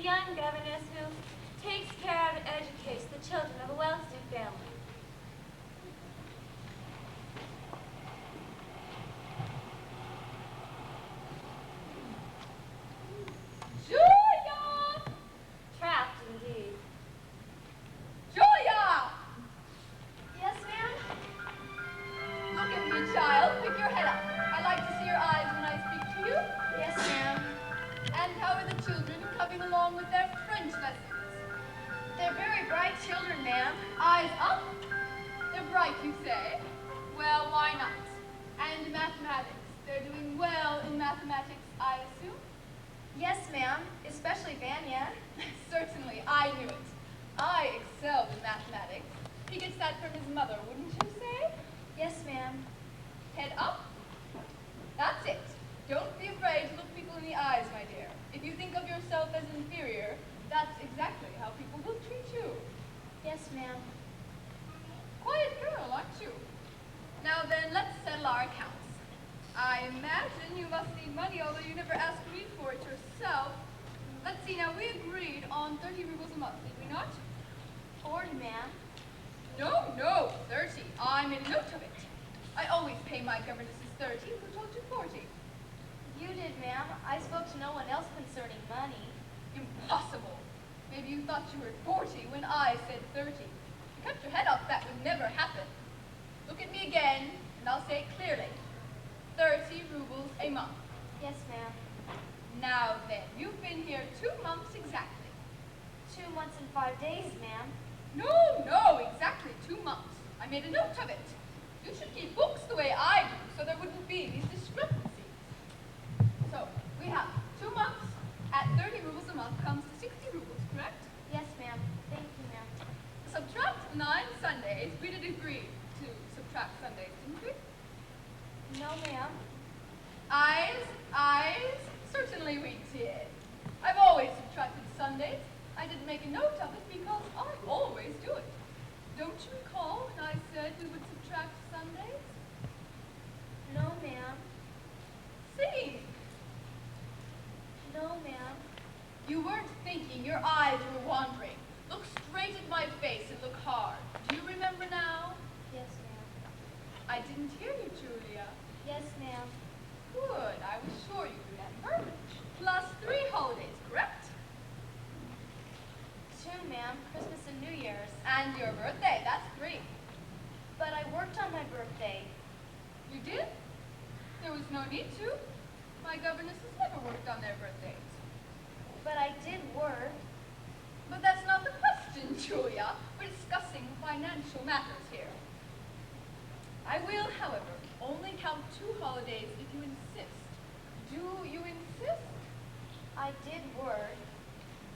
young governess who takes care of and educates the children of a well-to-do family. Julia! Trapped, indeed. Julia! Yes, ma'am? Look at me, child. Pick your head up. I like to see your eyes when I speak to you. Yes, ma'am. And how are the children coming along with their French lessons? They're very bright children, ma'am. Eyes up? They're bright, you say? Well, why not? And mathematics. They're doing well in mathematics, I assume? Yes, ma'am. Especially Vanya. Certainly, I knew it. I excelled in mathematics. He gets that from his mother, wouldn't you say? Yes, ma'am. Head up. That's it. Don't be afraid to look people in the eyes, my dear. If you think of yourself as inferior, that's exactly how people will treat you. Yes, ma'am. Quiet girl, aren't you? Now then, let's settle our accounts. I imagine you must need money, although you never asked me for it yourself. Let's see, now we agreed on 30 rubles a month, did we not? 40, ma'am. No, 30. I made a note of it. I always pay my governesses 30. Who told you 40? You did, ma'am. I spoke to no one else concerning money. Impossible. Maybe you thought you were 40 when I said 30. If you kept your head up, that would never happen. Look at me again, and I'll say it clearly. 30 rubles a month. Yes, ma'am. Now then, you've been here 2 months exactly. 2 months and 5 days, ma'am. No, exactly 2 months. I made a note of it. You should keep books the way I do, so there wouldn't be these discrepancies. So, we have 2 months at 30 rubles a month comes to 60 rubles, correct? Yes, ma'am. Thank you, ma'am. Subtract 9 Sundays. We did agree to subtract Sundays, didn't we? No, ma'am. Eyes. Certainly we did. I've always subtracted Sundays. I didn't make a note of it because I always do it. Don't you recall when I said we would subtract Sundays? No, ma'am. See? No, ma'am. You weren't thinking. Your eyes were wandering. Look straight at my face and look hard. Do you remember now? Yes, ma'am. I didn't hear you, Julia. Yes, ma'am. Good. I was sure you remember. Plus 3 holidays, correct? 2, ma'am. Christmas and New Year's. And your birthday, that's 3. But I worked on my birthday. You did? There was no need to. My governesses never worked on their birthdays. But I did work. But that's not the question, Julia. We're discussing financial matters here. I will, however, only count 2 holidays if you insist. Do you insist? I did work.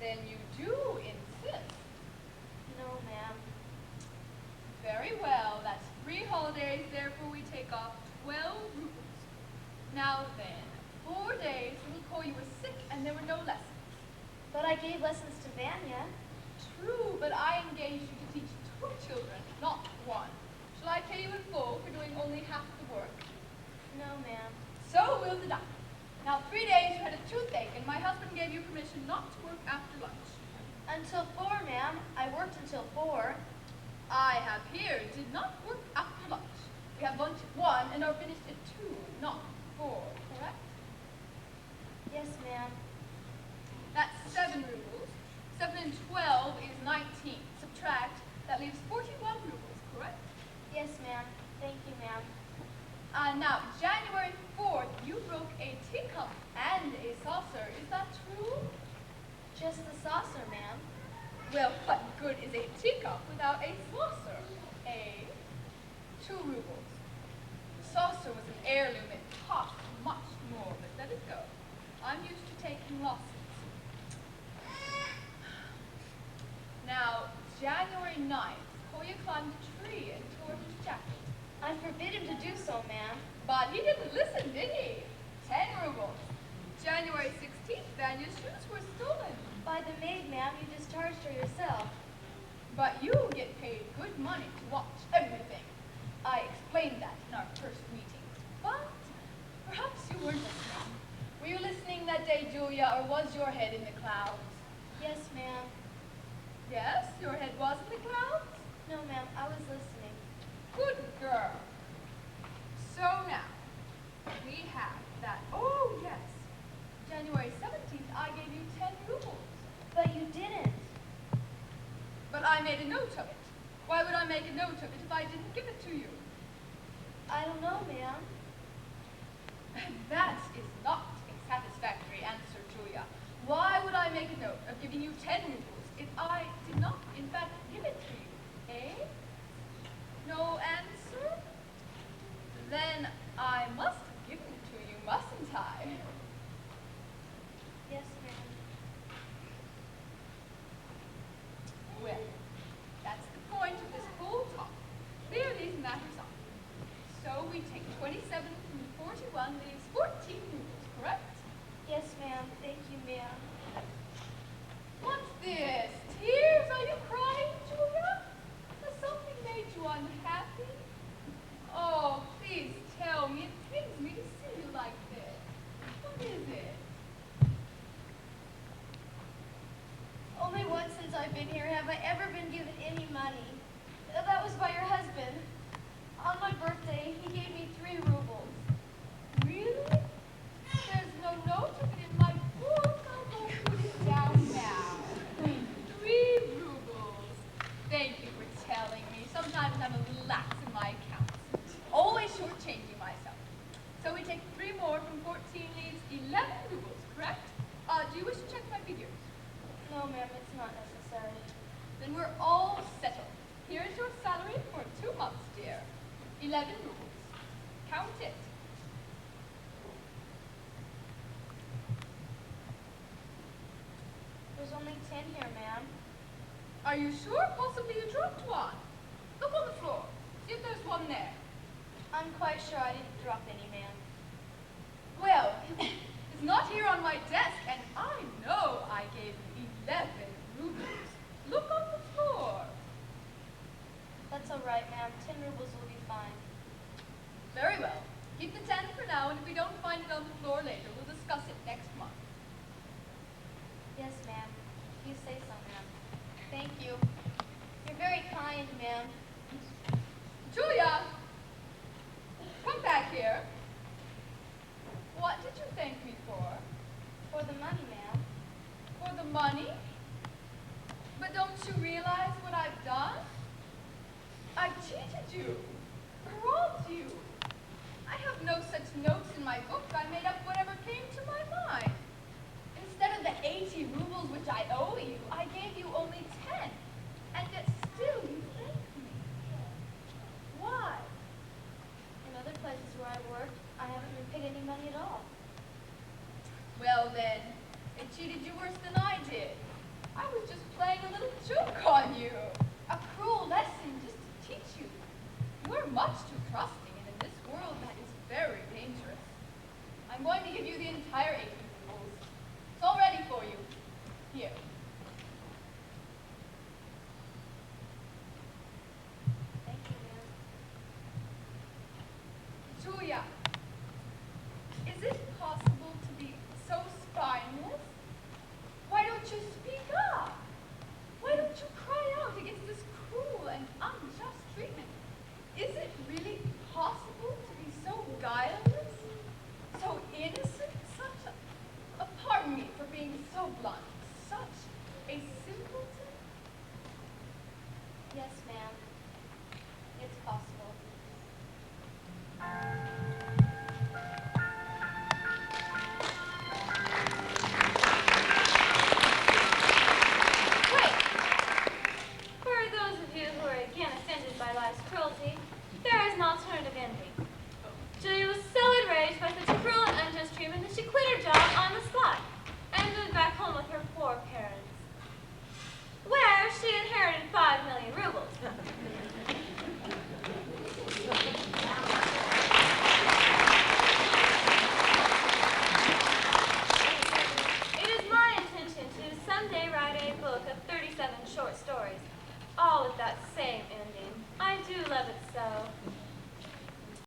Then you do insist. No, ma'am. Very well, that's 3 holidays, therefore we take off 12 rubles. Now then, 4 days little Koya was sick and there were no lessons. But I gave lessons to Vanya. True, but I engaged you to teach 2 children, not 1. Shall I pay you in full for doing only half the work? No, ma'am. So will the doctor. Now 3 days you had a toothache and my husband gave you permission not to work after lunch. Until 4, ma'am. I worked until 4. I have here did not work after lunch. We have lunch at 1 and are finished at 2, not 4, correct? Yes, ma'am. That's 7 rubles. 7 and 12 is 19. Subtract, that leaves 41 rubles, correct? Yes, ma'am. Thank you, ma'am. Now, January 4th, you broke a teacup and a saucer. Is that true? Just the saucer, ma'am. Well, what good is a teacup without a saucer? 2 rubles. The saucer was an heirloom. It cost much more, but let it go. I'm used to taking losses. Now, January 9th, Koya climbed a tree and tore his jacket. I forbid him to do so, ma'am. But he didn't listen, did he? 10 rubles. January 16th, Vanya's shoes were stolen. By the maid, ma'am. You discharged her yourself. But you get paid good money to watch everything. I explained that in our first meeting. But perhaps you weren't listening. Were you listening that day, Julia, or was your head in the clouds? Yes, ma'am. Yes, your head was in the clouds? No, ma'am, I was listening. Good girl. So now, we have that. Oh, yes. January 17th, I gave you 10 rubles. But you didn't. But I made a note of it. Why would I make a note of it if I didn't give it to you? I don't know, ma'am. That is not a satisfactory answer, Julia. Why would I make a note of giving you 10 rubles if I did not, in fact, give it to you? Eh? No answer? Then I must have given it to you, mustn't I? Yes, ma'am. Well, that's the point of this whole talk. Clear these matters up. So we take 27 from 41 leaves 14 rubles, correct? Yes, ma'am. Thank you, ma'am. What's this? Tears? Are you crying, Julia? Has something made you unhappy? Oh, please tell me. It pains me to see you like this. What is it? Only once since I've been here have I ever been given any money. That was by your husband. On my birthday, he gave me 3 rubles. Really? There's no note of it in my book. I'll go put it down now. 3 rubles. Thank you for telling me. Sometimes I'm a little lax in my accounts. Always shortchanging myself. So we take 3 more from 14 leaves 11 rubles, correct? Do you wish to check my figures? No, ma'am, it's not necessary. Then we're all settled. Here is your salary for 2 months, dear. 11 rubles. Count it. There's only 10 here, ma'am. Are you sure? Possibly you dropped one. Look on the floor. See if there's one there. I'm quite sure I didn't drop any, ma'am. Well, it's not here on my desk, and I know I gave you 11 rubles. Look on the floor. That's all right, ma'am. 10 rubles will be fine. Very well. Keep the 10 for now, and if we don't find it on the floor later, we'll discuss it next month. Yes, ma'am. You say so, ma'am. Thank you. You're very kind, ma'am. Julia! Come back here. What did you thank me for? For the money, ma'am. For the money? But don't you realize what I've done? I've cheated you, robbed you. I have no such notes in my book. I made up whatever came to my mind. Instead of the 80 rubles which I owe you, I gave you only 10. And yet still you thank me. Why? In other places where I've worked, I haven't been paid any money at all. Well then, they cheated you worse than I did. I was just playing a little joke on you. A cruel lesson just to teach you. You're much too trusting, and in this world that is very dangerous. I'm going to give you the entire 80 rubles. It's all ready for you. Here. Thank you, ma'am. Julia, is it possible to be so spineless? Why don't you speak up? Why don't you cry out against this cruel and unjust treatment? Is it really possible to be so guileless, so innocent, such a pardon me for being so blunt, such a simpleton? Yes, ma'am. It's possible. Wait! For those of you who are again offended by life's cruelty, there is an alternative ending. Julia was so enraged by such cruel and unjust treatment that she quit her job on the spot and moved back home with her poor parents, where she inherited 5 million rubles. It is my intention to someday write a book of 37 short stories, all with that same